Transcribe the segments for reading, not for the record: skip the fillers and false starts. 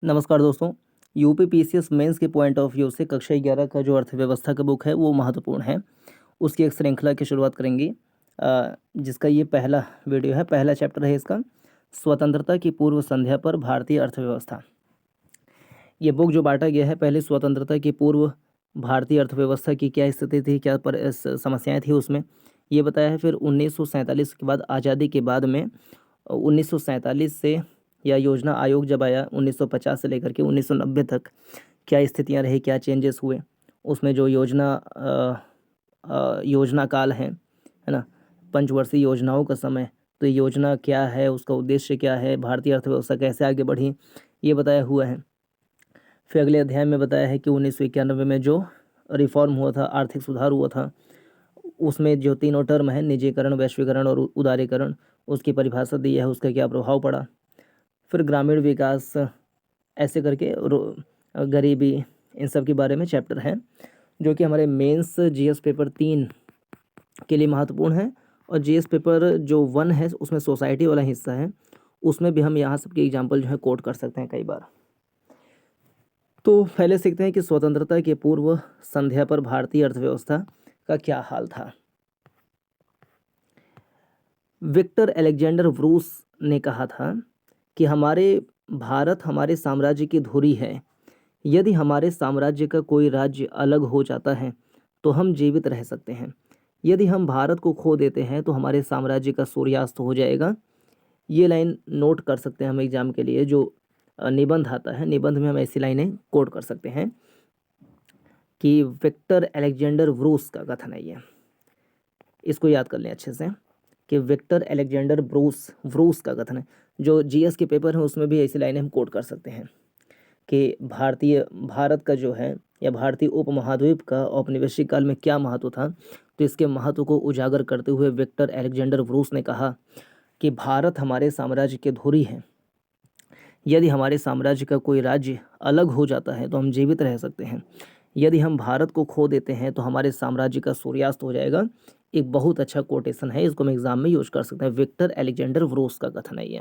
नमस्कार दोस्तों। UP PCS mains के पॉइंट ऑफ व्यू से कक्षा 11 का जो अर्थव्यवस्था का बुक है वो महत्वपूर्ण है। उसकी एक श्रृंखला की शुरुआत करेंगे, जिसका ये पहला वीडियो है, पहला चैप्टर है इसका, स्वतंत्रता की पूर्व संध्या पर भारतीय अर्थव्यवस्था। ये बुक जो बांटा गया है, पहले स्वतंत्रता की पूर्व भारतीय अर्थव्यवस्था की क्या स्थिति थी, क्या समस्याएं थी उसमें, ये बताया है। फिर 1947 के बाद, आज़ादी के बाद में 1947 से या योजना आयोग जब आया 1950 से लेकर के 1990 तक क्या स्थितियां रही, क्या चेंजेस हुए, उसमें जो योजना काल है ना, पंचवर्षीय योजनाओं का समय, तो ये योजना क्या है, उसका उद्देश्य क्या है, भारतीय अर्थव्यवस्था कैसे आगे बढ़ी, ये बताया हुआ है। फिर अगले अध्याय में बताया है कि 1991 में जो रिफॉर्म हुआ था, आर्थिक सुधार हुआ था, उसमें जो तीनों टर्म है, निजीकरण, वैश्वीकरण और उदारीकरण, उसकी परिभाषा दी है, उसका क्या प्रभाव पड़ा। फिर ग्रामीण विकास, ऐसे करके गरीबी, इन सब के बारे में चैप्टर है, जो कि हमारे मेंस जीएस पेपर 3 के लिए महत्वपूर्ण है। और जीएस पेपर जो 1 है उसमें सोसाइटी वाला हिस्सा है, उसमें भी हम यहाँ सबके एग्जाम्पल जो है कोट कर सकते हैं कई बार। तो पहले सीखते हैं कि स्वतंत्रता के पूर्व संध्या पर भारतीय अर्थव्यवस्था का क्या हाल था। विक्टर अलेक्जेंडर ब्रूस ने कहा था कि भारत हमारे साम्राज्य की धुरी है। यदि हमारे साम्राज्य का कोई राज्य अलग हो जाता है तो हम जीवित रह सकते हैं। यदि हम भारत को खो देते हैं तो हमारे साम्राज्य का सूर्यास्त हो जाएगा। ये लाइन नोट कर सकते हैं हम एग्जाम के लिए, जो निबंध आता है, निबंध में हम ऐसी लाइनें कोट कर सकते हैं कि विक्टर अलेक्जेंडर ब्रूस का कथन है ये। इसको याद कर लें अच्छे से कि विक्टर अलेक्जेंडर ब्रूस का कथन है। जो जीएस के पेपर हैं उसमें भी ऐसी लाइनें हम कोट कर सकते हैं कि भारत का जो है, या भारतीय उपमहाद्वीप का औपनिवेशिक काल में क्या महत्व था, तो इसके महत्व को उजागर करते हुए विक्टर अलेक्जेंडर ब्रूस ने कहा कि भारत हमारे साम्राज्य की धुरी है। यदि हमारे साम्राज्य का कोई राज्य अलग हो जाता है तो हम जीवित रह सकते हैं। यदि हम भारत को खो देते हैं तो हमारे साम्राज्य का सूर्यास्त हो जाएगा। एक बहुत अच्छा कोटेशन है, इसको हम एग्जाम में यूज कर सकते हैं। विक्टर अलेक्जेंडर ब्रूस का कथन है ये।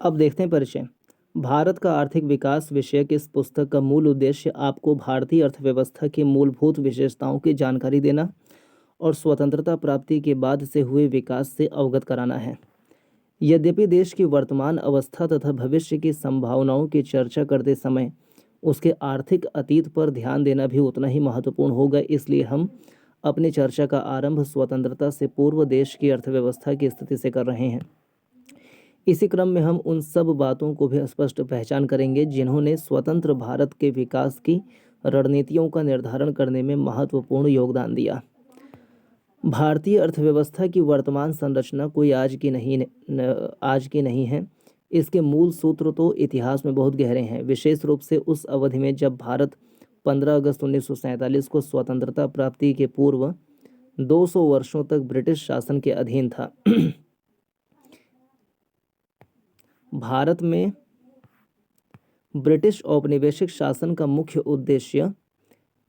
अब देखते हैं परिचय। भारत का आर्थिक विकास विषयक इस पुस्तक का मूल उद्देश्य आपको भारतीय अर्थव्यवस्था की मूलभूत विशेषताओं की जानकारी देना और स्वतंत्रता प्राप्ति के बाद से हुए विकास से अवगत कराना है। यद्यपि देश की वर्तमान अवस्था तथा भविष्य की संभावनाओं की चर्चा करते समय उसके आर्थिक अतीत पर ध्यान देना भी उतना ही महत्वपूर्ण होगा, इसलिए हम अपनी चर्चा का आरंभ स्वतंत्रता से पूर्व देश की अर्थव्यवस्था की स्थिति से कर रहे हैं। इसी क्रम में हम उन सब बातों को भी स्पष्ट पहचान करेंगे जिन्होंने स्वतंत्र भारत के विकास की रणनीतियों का निर्धारण करने में महत्वपूर्ण योगदान दिया। भारतीय अर्थव्यवस्था की वर्तमान संरचना कोई आज की नहीं है। इसके मूल सूत्र तो इतिहास में बहुत गहरे हैं, विशेष रूप से उस अवधि में जब भारत 15 अगस्त 1947 को स्वतंत्रता प्राप्ति के पूर्व 200 वर्षों तक ब्रिटिश शासन के अधीन था। भारत में ब्रिटिश औपनिवेशिक शासन का मुख्य उद्देश्य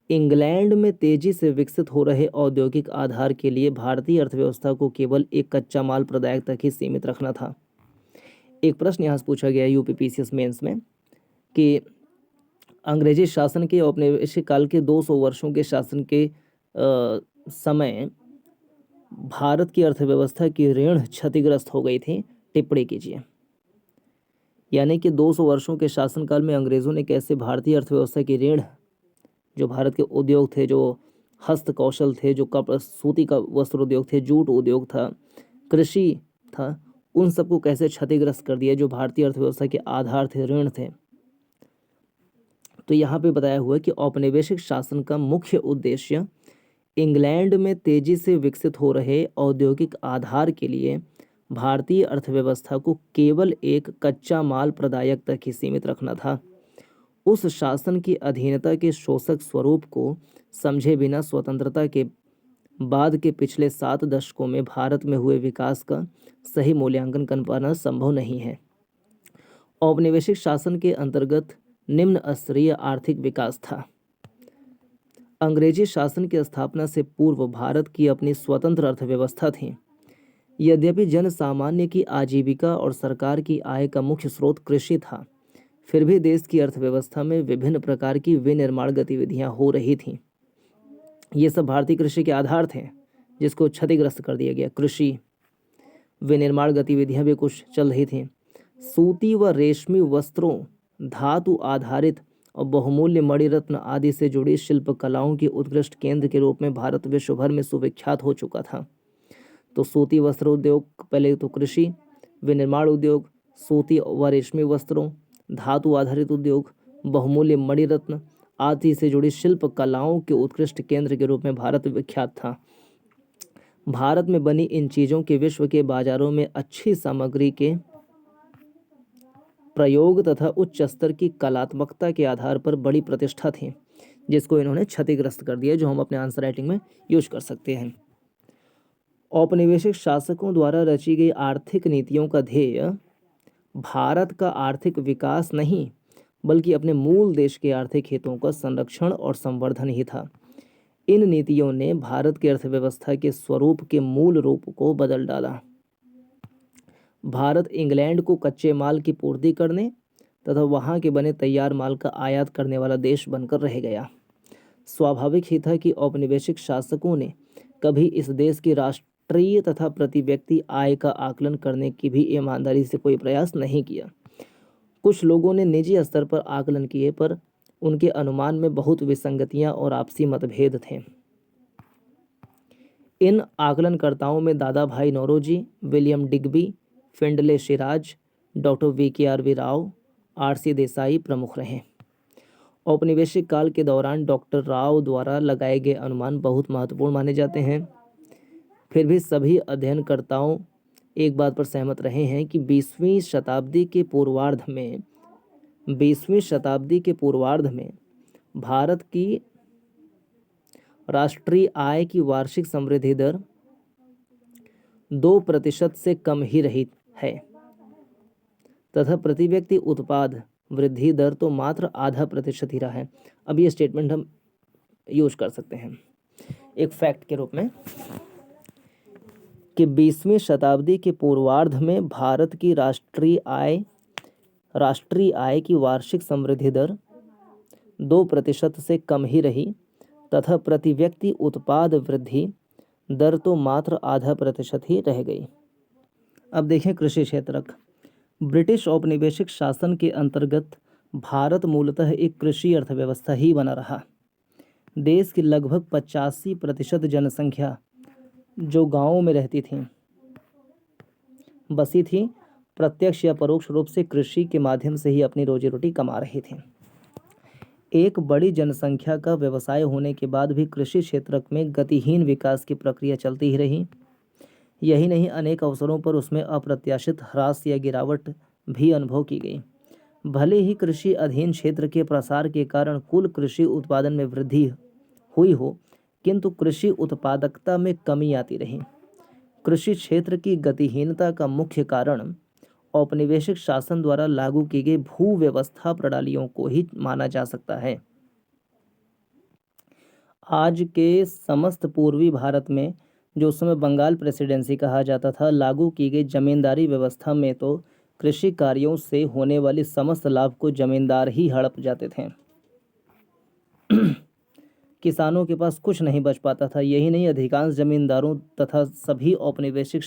इंग्लैंड में तेजी से विकसित हो रहे औद्योगिक आधार के लिए भारतीय अर्थव्यवस्था को केवल एक कच्चा माल प्रदायक तक ही सीमित रखना था। एक प्रश्न यहाँ से पूछा गया यूपी पीसीएस मेंस में कि अंग्रेजी शासन के औपनिवेशिक काल के 200 वर्षों के शासन के समय भारत की अर्थव्यवस्था की ऋण क्षतिग्रस्त हो गई थी। टिप्पणी कीजिए। यानी कि 200 वर्षों के शासनकाल में अंग्रेजों ने कैसे भारतीय अर्थव्यवस्था की ऋण, जो भारत के उद्योग थे, जो हस्त कौशल थे, जो कपड़ा सूती का वस्त्र उद्योग थे, जूट उद्योग था, कृषि था, उन सबको कैसे क्षतिग्रस्त कर दिया, जो भारतीय अर्थव्यवस्था के आधार थे, ऋण थे। तो यहाँ पे बताया हुआ है कि औपनिवेशिक शासन का मुख्य उद्देश्य इंग्लैंड में तेजी से विकसित हो रहे औद्योगिक आधार के लिए भारतीय अर्थव्यवस्था को केवल एक कच्चा माल प्रदायक तक ही सीमित रखना था। उस शासन की अधीनता के शोषक स्वरूप को समझे बिना स्वतंत्रता के बाद के पिछले 7 दशकों में भारत में हुए विकास का सही मूल्यांकन कर पाना संभव नहीं है। औपनिवेशिक शासन के अंतर्गत निम्न स्तरीय आर्थिक विकास था। अंग्रेजी शासन की स्थापना से पूर्व भारत की अपनी स्वतंत्र अर्थव्यवस्था थी। यद्यपि जन सामान्य की आजीविका और सरकार की आय का मुख्य स्रोत कृषि था, फिर भी देश की अर्थव्यवस्था में विभिन्न प्रकार की विनिर्माण गतिविधियां हो रही थीं। ये सब भारतीय कृषि के आधार थे, जिसको क्षतिग्रस्त कर दिया गया। कृषि विनिर्माण गतिविधियां भी कुछ चल रही थीं। सूती व रेशमी वस्त्रों, धातु आधारित और बहुमूल्य मणिरत्न आदि से जुड़ी शिल्प कलाओं के उत्कृष्ट केंद्र के रूप में भारत विश्व भर में सुविख्यात हो चुका था। तो सूती वस्त्र उद्योग, पहले तो कृषि, विनिर्माण उद्योग, सूती व रेशमी वस्त्रों, धातु आधारित उद्योग, बहुमूल्य मणिरत्न आदि से जुड़ी शिल्प कलाओं के उत्कृष्ट केंद्र के रूप में भारत विख्यात था। भारत में बनी इन चीज़ों के विश्व के बाजारों में अच्छी सामग्री के प्रयोग तथा उच्च स्तर की कलात्मकता के आधार पर बड़ी प्रतिष्ठा थी, जिसको इन्होंने क्षतिग्रस्त कर दिया, जो हम अपने आंसर राइटिंग में यूज कर सकते हैं। औपनिवेशिक शासकों द्वारा रची गई आर्थिक नीतियों का ध्येय भारत का आर्थिक विकास नहीं, बल्कि अपने मूल देश के आर्थिक हितों का संरक्षण और संवर्धन ही था। इन नीतियों ने भारत की अर्थव्यवस्था के स्वरूप के मूल रूप को बदल डाला। भारत इंग्लैंड को कच्चे माल की पूर्ति करने तथा वहां के बने तैयार माल का आयात करने वाला देश बनकर रह गया। स्वाभाविक ही था कि औपनिवेशिक शासकों ने कभी इस देश की राष्ट्रीय तथा प्रति व्यक्ति आय का आकलन करने की भी ईमानदारी से कोई प्रयास नहीं किया। कुछ लोगों ने निजी स्तर पर आकलन किए, पर उनके अनुमान में बहुत विसंगतियां और आपसी मतभेद थे। इन आकलनकर्ताओं में Dadabhai Naoroji, William Digby, Findlay Shirras, doctor VKRV Rao, RC Desai प्रमुख रहे। औपनिवेशिक काल के दौरान डॉक्टर राव द्वारा लगाए गए अनुमान बहुत महत्वपूर्ण माने जाते हैं। फिर भी सभी अध्ययनकर्ताओं एक बात पर सहमत रहे हैं कि 20वीं शताब्दी के पूर्वार्ध में भारत की राष्ट्रीय आय की वार्षिक समृद्धि दर 2% से कम ही रही है तथा प्रति व्यक्ति उत्पाद वृद्धि दर तो मात्र 0.5% ही रहा है। अब ये स्टेटमेंट हम यूज कर सकते हैं एक फैक्ट के रूप में कि 20वीं शताब्दी के पूर्वार्ध में भारत की राष्ट्रीय आय की वार्षिक समृद्धि दर 2% से कम ही रही तथा प्रति व्यक्ति उत्पाद वृद्धि दर तो मात्र 0.5% ही रह गई। अब देखें कृषि क्षेत्रक। ब्रिटिश औपनिवेशिक शासन के अंतर्गत भारत मूलतः एक कृषि अर्थव्यवस्था ही बना रहा। देश की लगभग 85% जनसंख्या जो गांवों में रहती थी, बसी थी, प्रत्यक्ष या परोक्ष रूप से कृषि के माध्यम से ही अपनी रोजी रोटी कमा रही थी। एक बड़ी जनसंख्या का व्यवसाय होने के बाद भी कृषि क्षेत्र में गतिहीन विकास की प्रक्रिया चलती ही रही। यही नहीं, अनेक अवसरों पर उसमें अप्रत्याशित ह्रास या गिरावट भी अनुभव की गई। भले ही कृषि अधीन क्षेत्र के प्रसार के कारण कुल कृषि उत्पादन में वृद्धि हुई हो, किंतु कृषि उत्पादकता में कमी आती रही। कृषि क्षेत्र की गतिहीनता का मुख्य कारण औपनिवेशिक शासन द्वारा लागू की गई भू व्यवस्था प्रणालियों को ही माना जा सकता है। आज के समस्त पूर्वी भारत में, जो उस समय बंगाल प्रेसिडेंसी कहा जाता था, लागू की गई जमींदारी व्यवस्था में तो कृषि कार्यों से होने वाली समस्त लाभ को जमींदार ही हड़प जाते थे। किसानों के पास कुछ नहीं बच पाता था। यही नहीं, अधिकांश जमींदारों तथा सभी औपनिवेशिक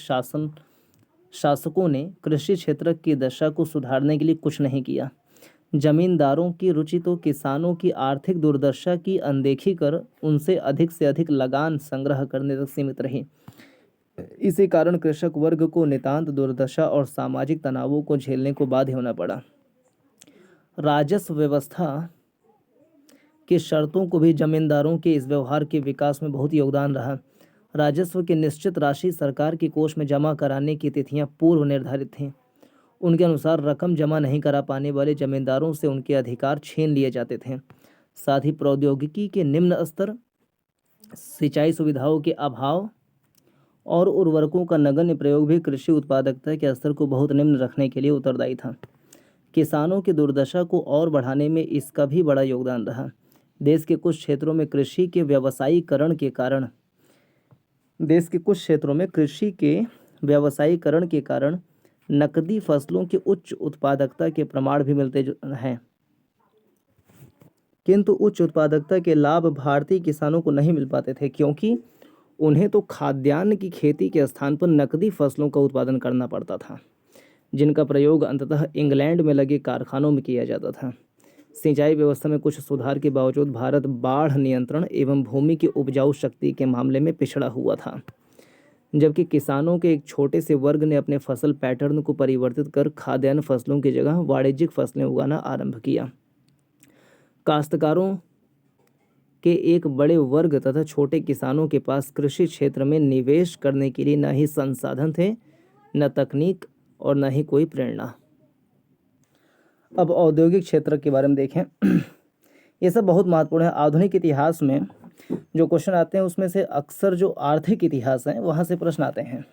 शासकों ने कृषि क्षेत्र की दशा को सुधारने के लिए कुछ नहीं किया। जमींदारों की रुचि तो किसानों की आर्थिक दुर्दशा की अनदेखी कर उनसे अधिक से अधिक लगान संग्रह करने तक सीमित रही। इसी कारण कृषक वर्ग को नितांत दुर्दशा और सामाजिक तनावों को झेलने को बाध्य होना पड़ा। राजस्व व्यवस्था की शर्तों को भी जमींदारों के इस व्यवहार के विकास में बहुत योगदान रहा। राजस्व की निश्चित राशि सरकार के कोष में जमा कराने की तिथियां पूर्व निर्धारित थीं। उनके अनुसार रकम जमा नहीं करा पाने वाले जमींदारों से उनके अधिकार छीन लिए जाते थे। साथ ही प्रौद्योगिकी के निम्न स्तर, सिंचाई सुविधाओं के अभाव और उर्वरकों का नगण्य प्रयोग भी कृषि उत्पादकता के स्तर को बहुत निम्न रखने के लिए उत्तरदायी था। किसानों की दुर्दशा को और बढ़ाने में इसका भी बड़ा योगदान रहा। देश के कुछ क्षेत्रों में कृषि के व्यावसायीकरण के कारण नकदी फसलों की उच्च उत्पादकता के प्रमाण भी मिलते हैं, किंतु उच्च उत्पादकता के लाभ भारतीय किसानों को नहीं मिल पाते थे, क्योंकि उन्हें तो खाद्यान्न की खेती के स्थान पर नकदी फसलों का उत्पादन करना पड़ता था, जिनका प्रयोग अंततः इंग्लैंड में लगे कारखानों में किया जाता था। सिंचाई व्यवस्था में कुछ सुधार के बावजूद भारत बाढ़ नियंत्रण एवं भूमि की उपजाऊ शक्ति के मामले में पिछड़ा हुआ था, जबकि किसानों के एक छोटे से वर्ग ने अपने फसल पैटर्न को परिवर्तित कर खाद्यान्न फसलों की जगह वाणिज्यिक फसलें उगाना आरंभ किया। काश्तकारों के एक बड़े वर्ग तथा छोटे किसानों के पास कृषि क्षेत्र में निवेश करने के लिए न ही संसाधन थे, न तकनीक और न ही कोई प्रेरणा। अब औद्योगिक क्षेत्र के बारे में देखें। ये सब बहुत महत्वपूर्ण है। आधुनिक इतिहास में जो क्वेश्चन आते हैं उसमें से अक्सर जो आर्थिक इतिहास है वहाँ से प्रश्न आते हैं।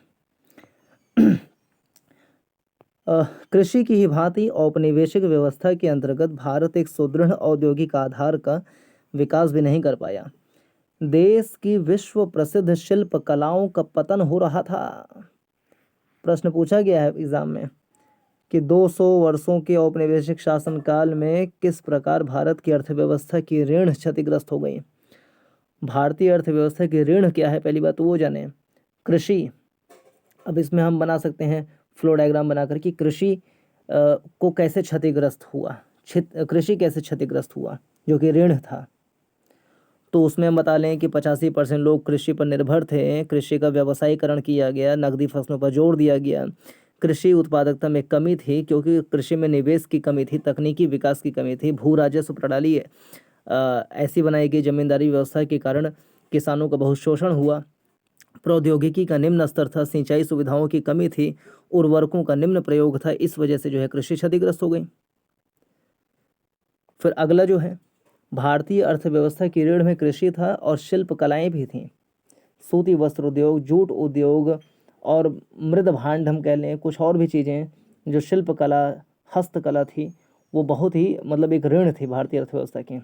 कृषि की ही भांति औपनिवेशिक व्यवस्था के अंतर्गत भारत एक सुदृढ़ औद्योगिक आधार का विकास भी नहीं कर पाया। देश की विश्व प्रसिद्ध शिल्प कलाओं का पतन हो रहा था। प्रश्न पूछा गया है एग्जाम में कि 200 वर्षों के औपनिवेशिक शासनकाल में किस प्रकार भारत की अर्थव्यवस्था की ऋण क्षतिग्रस्त हो गई। भारतीय अर्थव्यवस्था की ऋण क्या है, पहली बात तो वो जाने। कृषि, अब इसमें हम बना सकते हैं फ्लो डायग्राम बनाकर कि कृषि को कैसे क्षतिग्रस्त हुआ, कृषि कैसे क्षतिग्रस्त हुआ जो कि ऋण था। तो उसमें हम बता लें कि 85% लोग कृषि पर निर्भर थे। कृषि का व्यवसायीकरण किया गया, नकदी फसलों पर जोर दिया गया। कृषि उत्पादकता में कमी थी क्योंकि कृषि में निवेश की कमी थी, तकनीकी विकास की कमी थी। भू राजस्व प्रणाली ऐसी बनाई गई जमींदारी व्यवस्था के कारण किसानों का बहुत शोषण हुआ। प्रौद्योगिकी का निम्न स्तर था, सिंचाई सुविधाओं की कमी थी, उर्वरकों का निम्न प्रयोग था। इस वजह से जो है कृषि क्षतिग्रस्त हो गई। फिर अगला जो है, भारतीय अर्थव्यवस्था की रीढ़ में कृषि था और शिल्प कलाएं भी थीं। सूती वस्त्र उद्योग, जूट उद्योग और मृद भांड हम कह लें, कुछ और भी चीज़ें जो शिल्प कला, हस्तकला थी, वो बहुत ही मतलब एक ऋण थी भारतीय अर्थव्यवस्था की,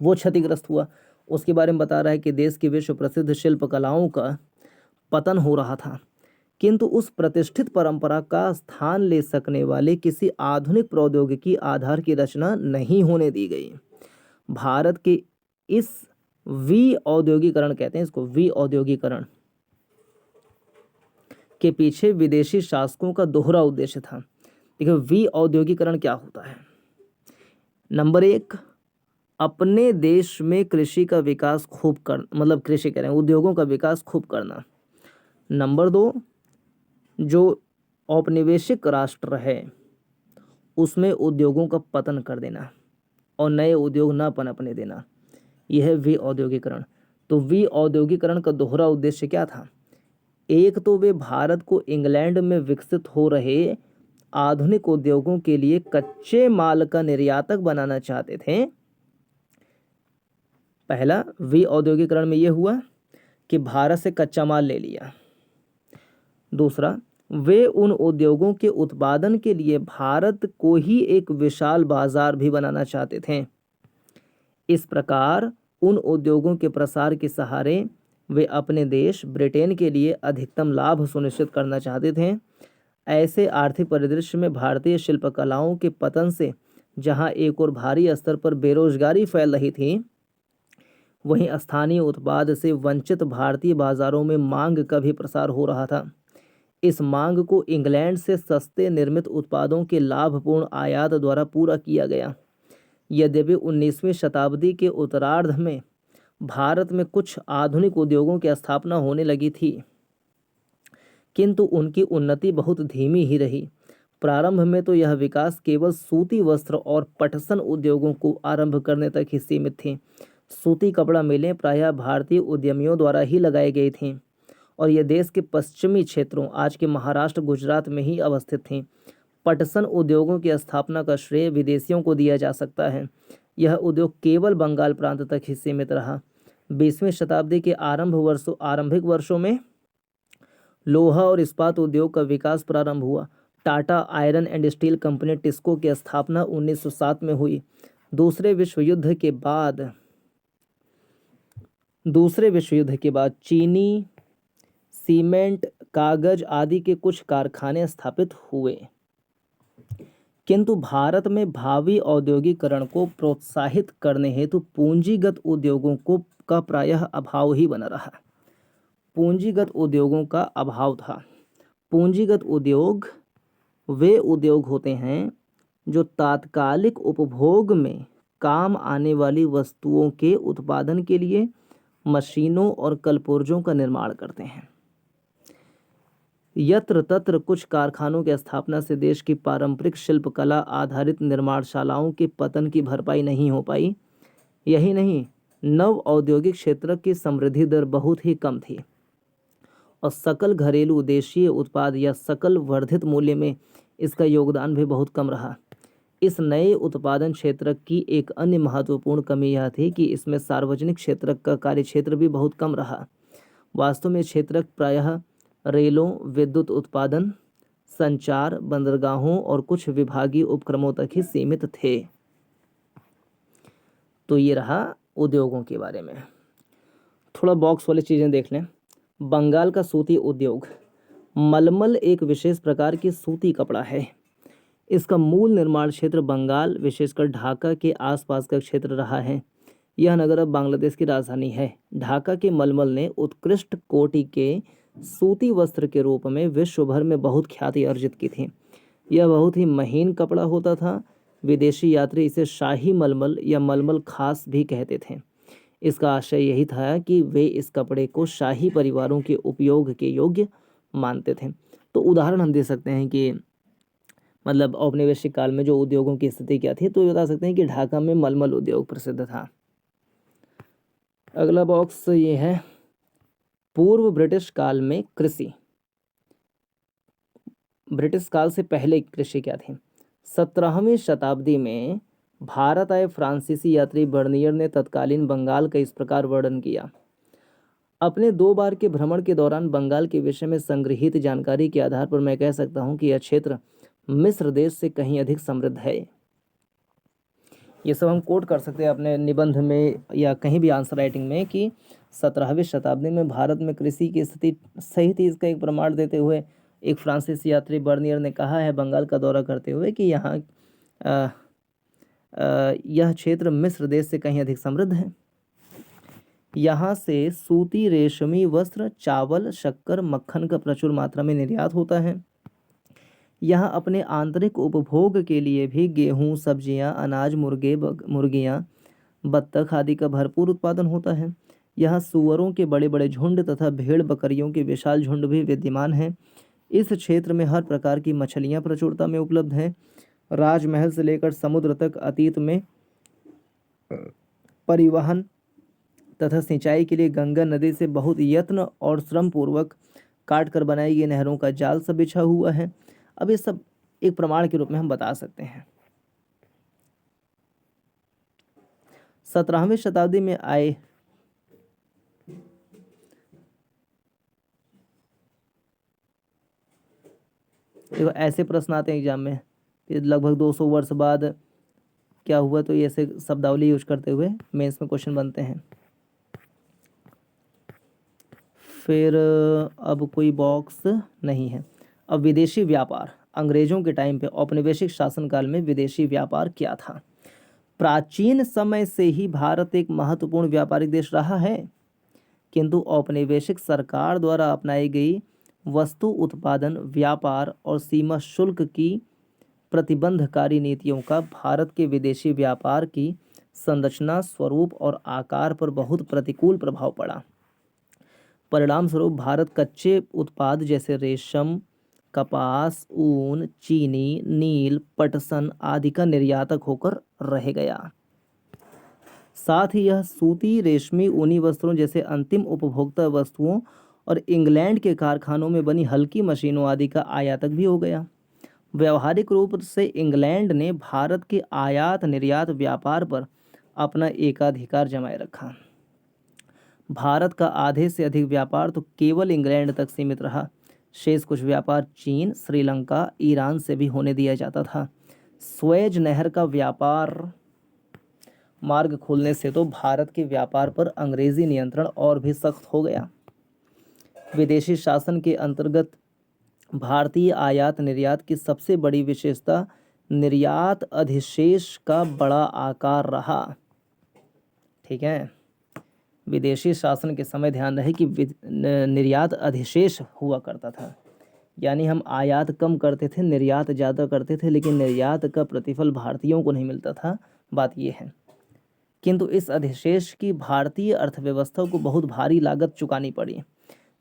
वो क्षतिग्रस्त हुआ। उसके बारे में बता रहा है कि देश की विश्व प्रसिद्ध शिल्प कलाओं का पतन हो रहा था, किंतु उस प्रतिष्ठित परंपरा का स्थान ले सकने वाले किसी आधुनिक प्रौद्योगिकी आधार की रचना नहीं होने दी गई। भारत के इस औद्योगिकरण कहते हैं इसको, औद्योगिकरण के पीछे विदेशी शासकों का दोहरा उद्देश्य था। देखिए औद्योगिकरण क्या होता है। नंबर 1, अपने देश में कृषि का विकास खूब कर, मतलब कृषि करें, उद्योगों का विकास खूब करना। नंबर 2, जो औपनिवेशिक राष्ट्र है उसमें उद्योगों का पतन कर देना और नए उद्योग न पनपने देना। यह है औद्योगिकरण। तो औद्योगिकरण का दोहरा उद्देश्य क्या था। एक तो वे भारत को इंग्लैंड में विकसित हो रहे आधुनिक उद्योगों के लिए कच्चे माल का निर्यातक बनाना चाहते थे। पहला औद्योगिकरण में यह हुआ कि भारत से कच्चा माल ले लिया। दूसरा, वे उन उद्योगों के उत्पादन के लिए भारत को ही एक विशाल बाजार भी बनाना चाहते थे। इस प्रकार उन उद्योगों के प्रसार के सहारे वे अपने देश ब्रिटेन के लिए अधिकतम लाभ सुनिश्चित करना चाहते थे। ऐसे आर्थिक परिदृश्य में भारतीय शिल्पकलाओं के पतन से जहां एक और भारी स्तर पर बेरोजगारी फैल रही थी, वहीं स्थानीय उत्पाद से वंचित भारतीय बाजारों में मांग का भी प्रसार हो रहा था। इस मांग को इंग्लैंड से सस्ते निर्मित उत्पादों के लाभपूर्ण आयात द्वारा पूरा किया गया। यद्यपि 19वीं शताब्दी के उत्तरार्ध में भारत में कुछ आधुनिक उद्योगों की स्थापना होने लगी थी, किंतु उनकी उन्नति बहुत धीमी ही रही। प्रारंभ में तो यह विकास केवल सूती वस्त्र और पटसन उद्योगों को आरंभ करने तक ही सीमित थी। सूती कपड़ा मिलें प्रायः भारतीय उद्यमियों द्वारा ही लगाई गई थीं और यह देश के पश्चिमी क्षेत्रों, आज के महाराष्ट्र, गुजरात में ही अवस्थित थीं। पटसन उद्योगों की स्थापना का श्रेय विदेशियों को दिया जा सकता है। यह उद्योग केवल बंगाल प्रांत तक ही सीमित रहा। 20वीं शताब्दी के आरंभिक वर्षों में लोहा और इस्पात उद्योग का विकास प्रारंभ हुआ। Tata iron and steel company TISCO की स्थापना 1907 में हुई। दूसरे विश्व युद्ध के बाद चीनी सीमेंट कागज आदि के कुछ कारखाने स्थापित हुए, किंतु भारत में भावी औद्योगिकरण को प्रोत्साहित करने हेतु पूंजीगत उद्योगों को का प्रायः अभाव ही बना रहा। पूंजीगत उद्योगों का अभाव था। पूंजीगत उद्योग वे उद्योग होते हैं जो तात्कालिक उपभोग में काम आने वाली वस्तुओं के उत्पादन के लिए मशीनों और कलपुर्जों का निर्माण करते हैं। यत्र तत्र कुछ कारखानों की स्थापना से देश की पारंपरिक शिल्पकला आधारित निर्माणशालाओं के पतन की भरपाई नहीं हो पाई। यही नहीं, नव औद्योगिक क्षेत्र की समृद्धि दर बहुत ही कम थी और सकल घरेलू देशीय उत्पाद या सकल वर्धित मूल्य में इसका योगदान भी बहुत कम रहा। इस नए उत्पादन क्षेत्र की एक अन्य महत्वपूर्ण कमी यह थी कि इसमें सार्वजनिक क्षेत्र का कार्यक्षेत्र भी बहुत कम रहा। वास्तव में क्षेत्र प्रायः रेलों, विद्युत उत्पादन, संचार, बंदरगाहों और कुछ विभागीय उपक्रमों तक ही सीमित थे। तो ये रहा उद्योगों के बारे में। थोड़ा बॉक्स वाली चीज़ें देख लें। बंगाल का सूती उद्योग। मलमल एक विशेष प्रकार की सूती कपड़ा है। इसका मूल निर्माण क्षेत्र बंगाल, विशेषकर ढाका के आसपास का क्षेत्र रहा है। यह नगर अब बांग्लादेश की राजधानी है। ढाका के मलमल ने उत्कृष्ट कोटि के सूती वस्त्र के रूप में विश्व भर में बहुत ख्याति अर्जित की थी। यह बहुत ही महीन कपड़ा होता था। विदेशी यात्री इसे शाही मलमल या मलमल खास भी कहते थे। इसका आशय यही था कि वे इस कपड़े को शाही परिवारों के उपयोग के योग्य मानते थे। तो उदाहरण हम दे सकते हैं कि मतलब औपनिवेशिक काल में जो उद्योगों की स्थिति क्या थी, तो बता सकते हैं कि ढाका में मलमल उद्योग प्रसिद्ध था। अगला बॉक्स ये है, पूर्व ब्रिटिश काल में कृषि। ब्रिटिश काल से पहले कृषि क्या थी? 17वीं शताब्दी में भारत आए फ्रांसीसी यात्री बर्नियर ने तत्कालीन बंगाल का इस प्रकार वर्णन किया। अपने 2 बार के भ्रमण के दौरान बंगाल के विषय में संग्रहित जानकारी के आधार पर मैं कह सकता हूं कि यह क्षेत्र मिस्र देश से कहीं अधिक समृद्ध है। ये सब हम कोट कर सकते हैं अपने निबंध में या कहीं भी आंसर राइटिंग में कि 17वीं शताब्दी में भारत में कृषि की स्थिति सही थी। इसका एक प्रमाण देते हुए एक फ्रांसीसी यात्री बर्नियर ने कहा है बंगाल का दौरा करते हुए कि यह क्षेत्र मिस्र देश से कहीं अधिक समृद्ध है। यहाँ से सूती रेशमी वस्त्र, चावल, शक्कर, मक्खन का प्रचुर मात्रा में निर्यात होता है। यहाँ अपने आंतरिक उपभोग के लिए भी गेहूँ, सब्जियाँ, अनाज, मुर्गियाँ, बत्तख आदि का भरपूर उत्पादन होता है। यहाँ सूअरों के बड़े बड़े झुंड तथा भेड़ बकरियों के विशाल झुंड भी विद्यमान हैं। इस क्षेत्र में हर प्रकार की मछलियाँ प्रचुरता में उपलब्ध हैं। राजमहल से लेकर समुद्र तक अतीत में परिवहन तथा सिंचाई के लिए गंगा नदी से बहुत यत्न और श्रम पूर्वक काट कर बनाई गई नहरों का जाल सब बिछा हुआ है। अब ये सब एक प्रमाण के रूप में हम बता सकते हैं। 17वीं शताब्दी में आए देखो ऐसे प्रश्न आते हैं एग्जाम में, लगभग 200 वर्ष बाद क्या हुआ, तो ये ऐसे शब्दावली यूज करते हुए मेंस में क्वेश्चन बनते हैं। फिर अब कोई बॉक्स नहीं है। अब विदेशी व्यापार। अंग्रेजों के टाइम पे औपनिवेशिक शासनकाल में विदेशी व्यापार क्या था? प्राचीन समय से ही भारत एक महत्वपूर्ण व्यापारिक देश रहा है, किंतु औपनिवेशिक सरकार द्वारा अपनाई गई वस्तु उत्पादन, व्यापार और सीमा शुल्क की प्रतिबंधकारी नीतियों का भारत के विदेशी व्यापार की संरचना, स्वरूप और आकार पर बहुत प्रतिकूल प्रभाव पड़ा। परिणाम स्वरूप भारत कच्चे उत्पाद जैसे रेशम, कपास, ऊन, चीनी, नील, पटसन आदि का निर्यातक होकर रह गया। साथ ही यह सूती, रेशमी, ऊनी वस्त्रों जैसे अंतिम उपभोक्ता वस्तुओं और इंग्लैंड के कारखानों में बनी हल्की मशीनों आदि का आयातक भी हो गया। व्यावहारिक रूप से इंग्लैंड ने भारत के आयात निर्यात व्यापार पर अपना एकाधिकार जमाए रखा। भारत का आधे से अधिक व्यापार तो केवल इंग्लैंड तक सीमित रहा। शेष कुछ व्यापार चीन, श्रीलंका, ईरान से भी होने दिया जाता था। स्वेज नहर का व्यापार मार्ग खुलने से तो भारत के व्यापार पर अंग्रेजी नियंत्रण और भी सख्त हो गया। विदेशी शासन के अंतर्गत भारतीय आयात निर्यात की सबसे बड़ी विशेषता निर्यात अधिशेष का बड़ा आकार रहा। ठीक है, विदेशी शासन के समय ध्यान रहे कि निर्यात अधिशेष हुआ करता था, यानी हम आयात कम करते थे, निर्यात ज़्यादा करते थे, लेकिन निर्यात का प्रतिफल भारतीयों को नहीं मिलता था। बात यह है, किंतु इस अधिशेष की भारतीय अर्थव्यवस्था को बहुत भारी लागत चुकानी पड़ी।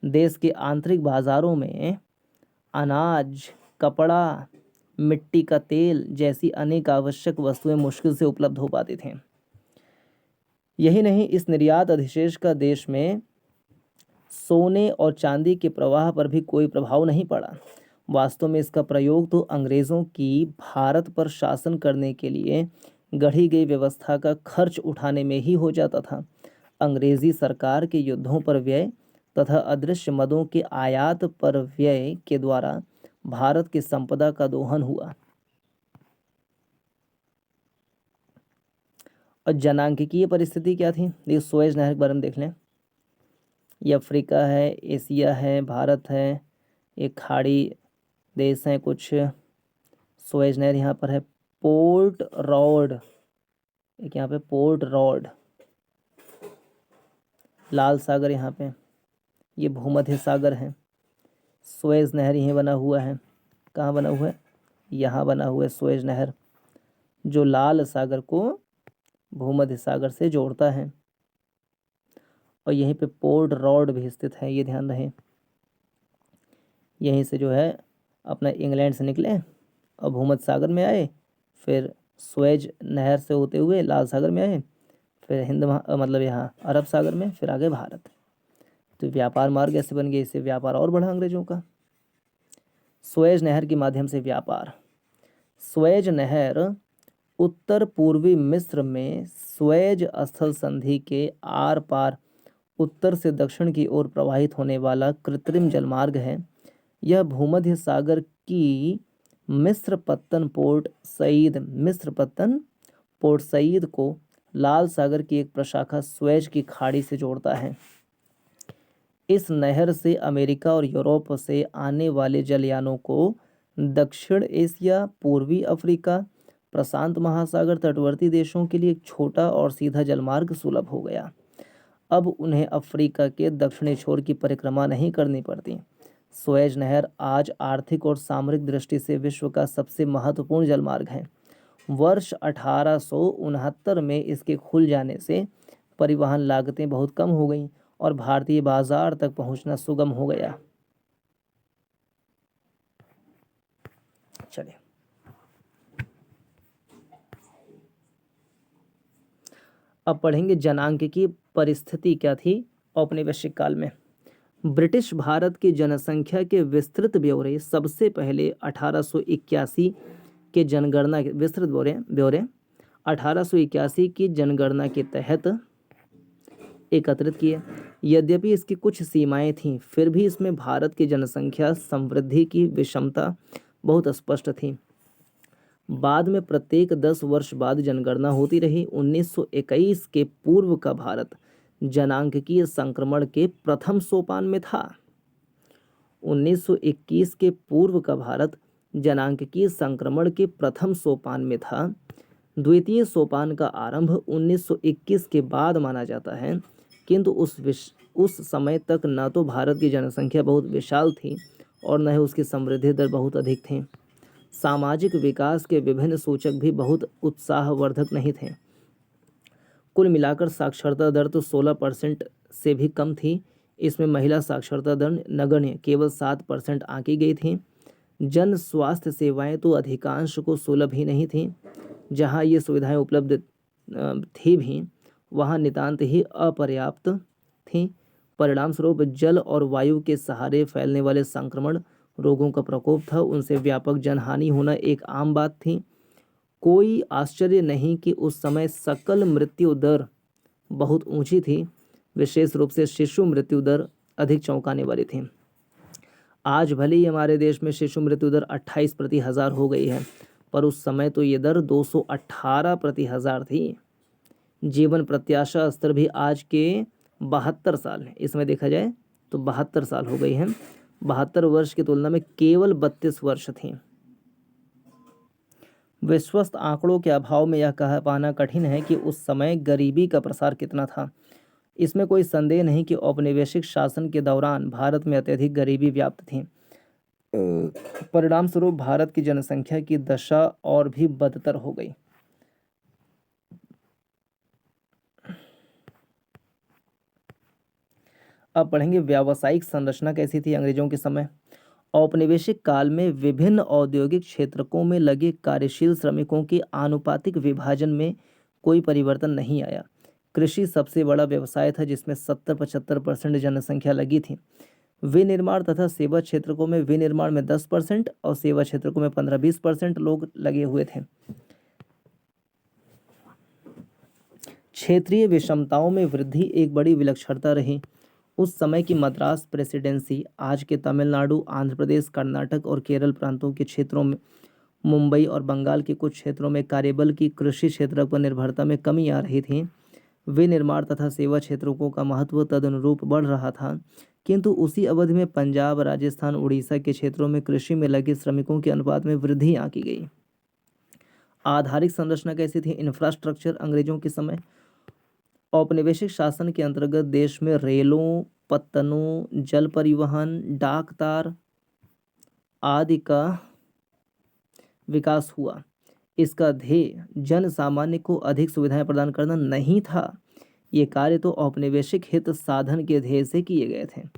देश के आंतरिक बाजारों में अनाज, कपड़ा, मिट्टी का तेल जैसी अनेक आवश्यक वस्तुएं मुश्किल से उपलब्ध हो पाती थीं। यही नहीं, इस निर्यात अधिशेष का देश में सोने और चांदी के प्रवाह पर भी कोई प्रभाव नहीं पड़ा। वास्तव में इसका प्रयोग तो अंग्रेज़ों की भारत पर शासन करने के लिए गढ़ी गई व्यवस्था का खर्च उठाने में ही हो जाता था। अंग्रेज़ी सरकार के युद्धों पर व्यय तथा अदृश्य मदों के आयात पर व्यय के द्वारा भारत की संपदा का दोहन हुआ। और जनांकीय परिस्थिति क्या थी? ये सुएज नहर के बारे में देख लें। ये अफ्रीका है, एशिया है, भारत है, ये खाड़ी देश हैं कुछ। सुएज नहर यहाँ पर है, पोर्ट रॉड, एक यहाँ पे पोर्ट रॉड, लाल सागर यहाँ पे, ये भूमध्य सागर है। सुएज नहर यहीं बना हुआ है। कहाँ बना हुआ है? यहाँ बना हुआ है सुएज नहर, जो लाल सागर को भूमध्य सागर से जोड़ता है। और यहीं पे पोर्ट रॉड भी स्थित है, ये ध्यान रहे। यहीं से जो है अपना इंग्लैंड से निकले और भूमध्य सागर में आए, फिर सुएज नहर से होते हुए लाल सागर में आए, फिर मतलब यहाँ अरब सागर में, फिर आगे भारत। तो व्यापार मार्ग ऐसे बन गए, इससे व्यापार और बढ़ा अंग्रेजों का। सुएज नहर के माध्यम से व्यापार। सुएज नहर उत्तर पूर्वी मिस्र में सुएज स्थल संधि के आर पार उत्तर से दक्षिण की ओर प्रवाहित होने वाला कृत्रिम जलमार्ग है। यह भूमध्य सागर की मिस्र पत्तन पोर्ट सईद को लाल सागर की एक प्रशाखा सुएज की खाड़ी से जोड़ता है। इस नहर से अमेरिका और यूरोप से आने वाले जलयानों को दक्षिण एशिया, पूर्वी अफ्रीका, प्रशांत महासागर तटवर्ती देशों के लिए एक छोटा और सीधा जलमार्ग सुलभ हो गया। अब उन्हें अफ्रीका के दक्षिणी छोर की परिक्रमा नहीं करनी पड़ती। सुएज नहर आज आर्थिक और सामरिक दृष्टि से विश्व का सबसे महत्वपूर्ण जलमार्ग है। वर्ष 1869 में इसके खुल जाने से परिवहन लागतें बहुत कम हो गईं और भारतीय बाजार तक पहुंचना सुगम हो गया। चलिए, अब पढ़ेंगे जनांकीय परिस्थिति क्या थी औपनिवेशिक काल में। ब्रिटिश भारत की जनसंख्या के विस्तृत ब्यौरे सबसे पहले 1881 के जनगणना विस्तृत ब्यौरे 1881 की जनगणना के तहत एकत्रित किए। यद्यपि इसकी कुछ सीमाएं थीं, फिर भी इसमें भारत की जनसंख्या समृद्धि की विषमता बहुत स्पष्ट थी। बाद में प्रत्येक 10 वर्ष बाद जनगणना होती रही। 1921 के पूर्व का भारत जनांकीय संक्रमण के प्रथम सोपान में था। 1921 के पूर्व का भारत जनांकीय संक्रमण के प्रथम सोपान में था। द्वितीय सोपान का आरंभ 1921 के बाद माना जाता है, किंतु उस समय तक न तो भारत की जनसंख्या बहुत विशाल थी और न ही उसकी समृद्धि दर बहुत अधिक थी। सामाजिक विकास के विभिन्न सूचक भी बहुत उत्साहवर्धक नहीं थे। कुल मिलाकर साक्षरता दर तो 16% से भी कम थी। इसमें महिला साक्षरता दर नगण्य, केवल 7% आंकी गई थी। जन स्वास्थ्य सेवाएं तो अधिकांश को सुलभ ही नहीं थीं। जहां ये सुविधाएं उपलब्ध थी भी, वहां नितांत ही अपर्याप्त थीं। परिणामस्वरूप जल और वायु के सहारे फैलने वाले संक्रमण रोगों का प्रकोप था। उनसे व्यापक जनहानि होना एक आम बात थी। कोई आश्चर्य नहीं कि उस समय सकल मृत्यु दर बहुत ऊंची थी। विशेष रूप से शिशु मृत्यु दर अधिक चौंकाने वाली थी। आज भले ही हमारे देश में शिशु मृत्यु दर 28 प्रति हज़ार हो गई है, पर उस समय तो ये दर 218 प्रति हज़ार थी। जीवन प्रत्याशा स्तर भी आज के 72 साल है, इसमें देखा जाए तो 72 साल हो गई हैं। 72 वर्ष की तुलना में केवल 32 वर्ष थी। विश्वस्त आंकड़ों के अभाव में यह कह पाना कठिन है कि उस समय गरीबी का प्रसार कितना था। इसमें कोई संदेह नहीं कि औपनिवेशिक शासन के दौरान भारत में अत्यधिक गरीबी व्याप्त थी। परिणाम स्वरूप भारत की जनसंख्या की दशा और भी बदतर हो गई। अब पढ़ेंगे व्यावसायिक संरचना कैसी थी अंग्रेजों के समय। औपनिवेशिक काल में विभिन्न औद्योगिक क्षेत्रों में लगे कार्यशील श्रमिकों के आनुपातिक विभाजन में कोई परिवर्तन नहीं आया। कृषि सबसे बड़ा व्यवसाय था जिसमें 70-75% जनसंख्या लगी थी। विनिर्माण तथा सेवा क्षेत्रों में विनिर्माण में 10% और सेवा क्षेत्रों में 15-20% लोग लगे हुए थे। क्षेत्रीय विषमताओं में वृद्धि एक बड़ी विलक्षणता रही। उस समय की मद्रास प्रेसिडेंसी आज के तमिलनाडु, आंध्र प्रदेश, कर्नाटक और केरल प्रांतों के क्षेत्रों में, मुंबई और बंगाल के कुछ क्षेत्रों में कार्यबल की कृषि क्षेत्र पर निर्भरता में कमी आ रही थी। विनिर्माण तथा सेवा क्षेत्रों का महत्व तदनुरूप बढ़ रहा था, किंतु उसी अवधि में पंजाब, राजस्थान, उड़ीसा के क्षेत्रों में कृषि में लगे श्रमिकों के अनुपात में वृद्धि आंकी गई। आधारिक संरचना कैसी थी। इंफ्रास्ट्रक्चर अंग्रेजों के समय औपनिवेशिक शासन के अंतर्गत देश में रेलों, पत्तनों, जल परिवहन, डाक तार आदि का विकास हुआ। इसका ध्येय जन सामान्य को अधिक सुविधाएं प्रदान करना नहीं था। ये कार्य तो औपनिवेशिक हित साधन के ध्येय से किए गए थे।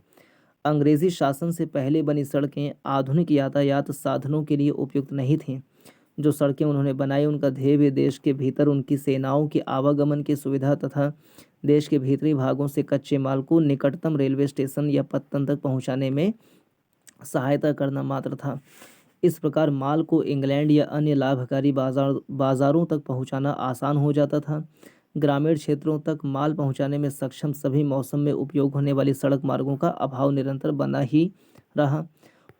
अंग्रेजी शासन से पहले बनी सड़कें आधुनिक यातायात साधनों के लिए उपयुक्त नहीं थीं। जो सड़कें उन्होंने बनाई उनका ध्येय भी देश के भीतर उनकी सेनाओं के आवागमन की सुविधा तथा देश के भीतरी भागों से कच्चे माल को निकटतम रेलवे स्टेशन या पत्तन तक पहुंचाने में सहायता करना मात्र था। इस प्रकार माल को इंग्लैंड या अन्य लाभकारी बाजारों तक पहुंचाना आसान हो जाता था। ग्रामीण क्षेत्रों तक माल पहुंचाने में सक्षम सभी मौसम में उपयोग होने वाली सड़क मार्गों का अभाव निरंतर बना ही रहा।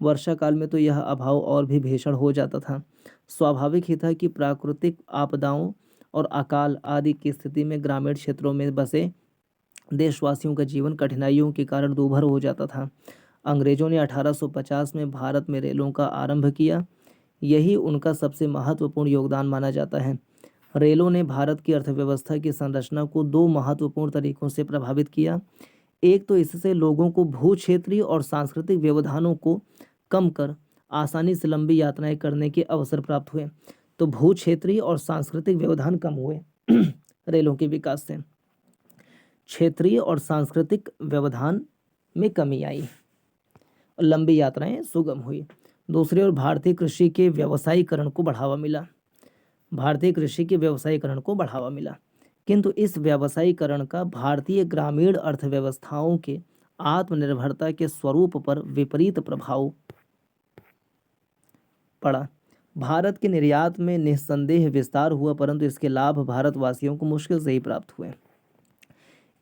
वर्षा काल में तो यह अभाव और भी भीषण हो जाता था। स्वाभाविक ही था कि प्राकृतिक आपदाओं और अकाल आदि की स्थिति में ग्रामीण क्षेत्रों में बसे देशवासियों का जीवन कठिनाइयों के कारण दूभर हो जाता था। अंग्रेजों ने 1850 में भारत में रेलों का आरंभ किया। यही उनका सबसे महत्वपूर्ण योगदान माना जाता है। रेलों ने भारत की अर्थव्यवस्था की संरचना को दो महत्वपूर्ण तरीकों से प्रभावित किया। एक तो इससे लोगों को भू क्षेत्रीय और सांस्कृतिक व्यवधानों को कम कर आसानी से लंबी यात्राएं करने के अवसर प्राप्त हुए। तो भू क्षेत्रीय और सांस्कृतिक व्यवधान कम हुए रेलों के विकास से। क्षेत्रीय और सांस्कृतिक व्यवधान में कमी आई, लंबी यात्राएं सुगम हुई। दूसरी ओर भारतीय कृषि के व्यवसायीकरण को बढ़ावा मिला। किंतु इस व्यवसायीकरण का भारतीय ग्रामीण अर्थव्यवस्थाओं के आत्मनिर्भरता के स्वरूप पर विपरीत प्रभाव पड़ा। भारत के निर्यात में निस्संदेह विस्तार हुआ, परंतु इसके लाभ भारतवासियों को मुश्किल से ही प्राप्त हुए।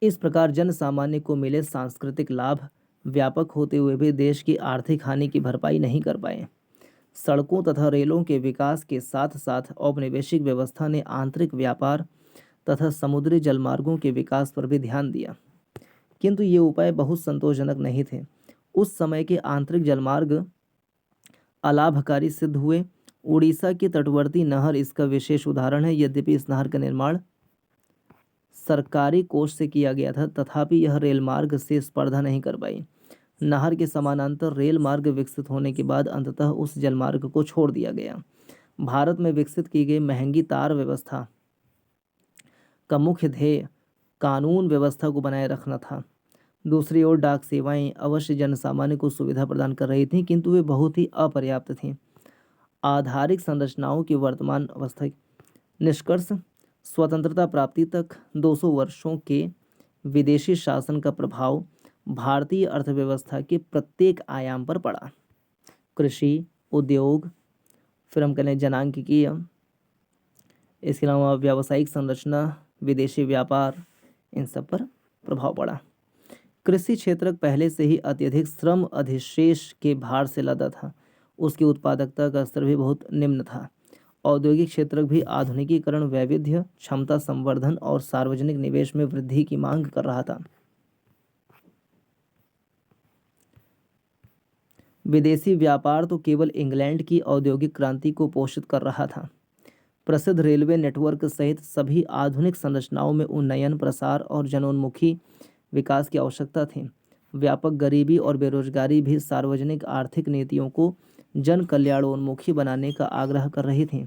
इस प्रकार जन सामान्य को मिले सांस्कृतिक लाभ व्यापक होते हुए भी देश की आर्थिक हानि की भरपाई नहीं कर पाए। सड़कों तथा रेलों के विकास के साथ साथ औपनिवेशिक व्यवस्था ने आंतरिक व्यापार तथा समुद्री जलमार्गों के विकास पर भी ध्यान दिया, किंतु ये उपाय बहुत संतोषजनक नहीं थे। उस समय के आंतरिक जलमार्ग अलाभकारी सिद्ध हुए। उड़ीसा की तटवर्ती नहर इसका विशेष उदाहरण है। यद्यपि इस नहर का निर्माण सरकारी कोष से किया गया था, तथापि यह रेल मार्ग से स्पर्धा नहीं कर पाई। नहर के समानांतर रेल मार्ग विकसित होने के बाद अंततः उस जलमार्ग को छोड़ दिया गया। भारत में विकसित की गई महंगी तार व्यवस्था का मुख्य ध्येय कानून व्यवस्था को बनाए रखना था। दूसरी ओर डाक सेवाएं अवश्य जनसामान्य को सुविधा प्रदान कर रही थीं, किंतु वे बहुत ही अपर्याप्त थीं। आधारिक संरचनाओं की वर्तमान अवस्था। निष्कर्ष, स्वतंत्रता प्राप्ति तक 200 वर्षों के विदेशी शासन का प्रभाव भारतीय अर्थव्यवस्था के प्रत्येक आयाम पर पड़ा। कृषि, उद्योग, फिर हम कहें जनांकिकीय, इसके अलावा व्यावसायिक संरचना, विदेशी व्यापार, इन सब पर प्रभाव पड़ा। कृषि क्षेत्र पहले से ही अत्यधिक श्रम अधिशेष के भार से लदा था। उसकी उत्पादकता का स्तर भी बहुत निम्न था। औद्योगिक क्षेत्र भी आधुनिकीकरण, वैविध्य, क्षमता संवर्धन और सार्वजनिक निवेश में वृद्धि की मांग कर रहा था। विदेशी व्यापार तो केवल इंग्लैंड की औद्योगिक क्रांति को पोषित कर रहा था। प्रसिद्ध रेलवे नेटवर्क सहित सभी आधुनिक संरचनाओं में उन्नयन, प्रसार और जनोन्मुखी विकास की आवश्यकता थी। व्यापक गरीबी और बेरोजगारी भी सार्वजनिक आर्थिक नीतियों को जन कल्याणोन्मुखी बनाने का आग्रह कर रही थी।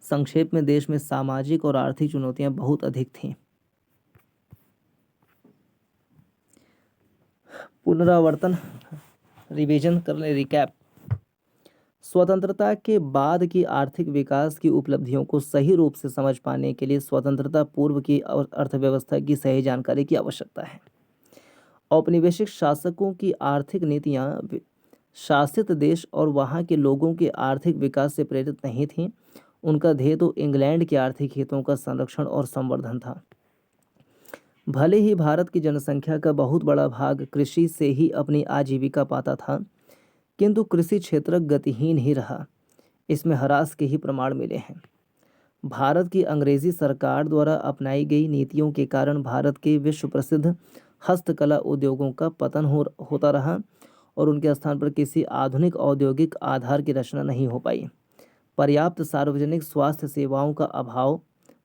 संक्षेप में देश में सामाजिक और आर्थिक चुनौतियां बहुत अधिक थीं। पुनरावर्तन, रिवीजन करने, रिकैप। स्वतंत्रता के बाद की आर्थिक विकास की उपलब्धियों को सही रूप से समझ पाने के लिए स्वतंत्रता पूर्व की अर्थव्यवस्था की सही जानकारी की आवश्यकता है। औपनिवेशिक शासकों की आर्थिक नीतियां शासित देश और वहां के लोगों के आर्थिक विकास से प्रेरित नहीं थीं। उनका ध्येय तो इंग्लैंड के आर्थिक हितों का संरक्षण और संवर्धन था। भले ही भारत की जनसंख्या का बहुत बड़ा भाग कृषि से ही अपनी आजीविका पाता था, किंतु कृषि क्षेत्र गतिहीन ही रहा। इसमें ह्रास के ही प्रमाण मिले हैं। भारत की अंग्रेजी सरकार द्वारा अपनाई गई नीतियों के कारण भारत के विश्व प्रसिद्ध हस्तकला उद्योगों का पतन होता रहा और उनके स्थान पर किसी आधुनिक औद्योगिक आधार की रचना नहीं हो पाई। पर्याप्त सार्वजनिक स्वास्थ्य सेवाओं का अभाव,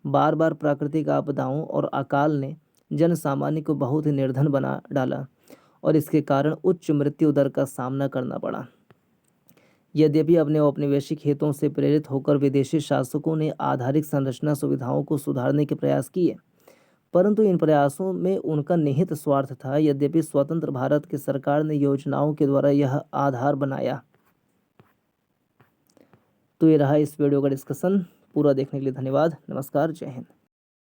बार बार प्राकृतिक आपदाओं और अकाल ने जन सामान्य को बहुत ही निर्धन बना डाला और इसके कारण उच्च मृत्यु दर का सामना करना पड़ा। यद्यपि अपने औपनिवेशिक हितों से प्रेरित होकर विदेशी शासकों ने आधारिक संरचना सुविधाओं को सुधारने के प्रयास किए, परंतु इन प्रयासों में उनका निहित स्वार्थ था। यद्यपि स्वतंत्र भारत की सरकार ने योजनाओं के द्वारा यह आधार बनाया। तो ये रहा इस वीडियो का डिस्कशन। पूरा देखने के लिए धन्यवाद। नमस्कार, जय हिंद।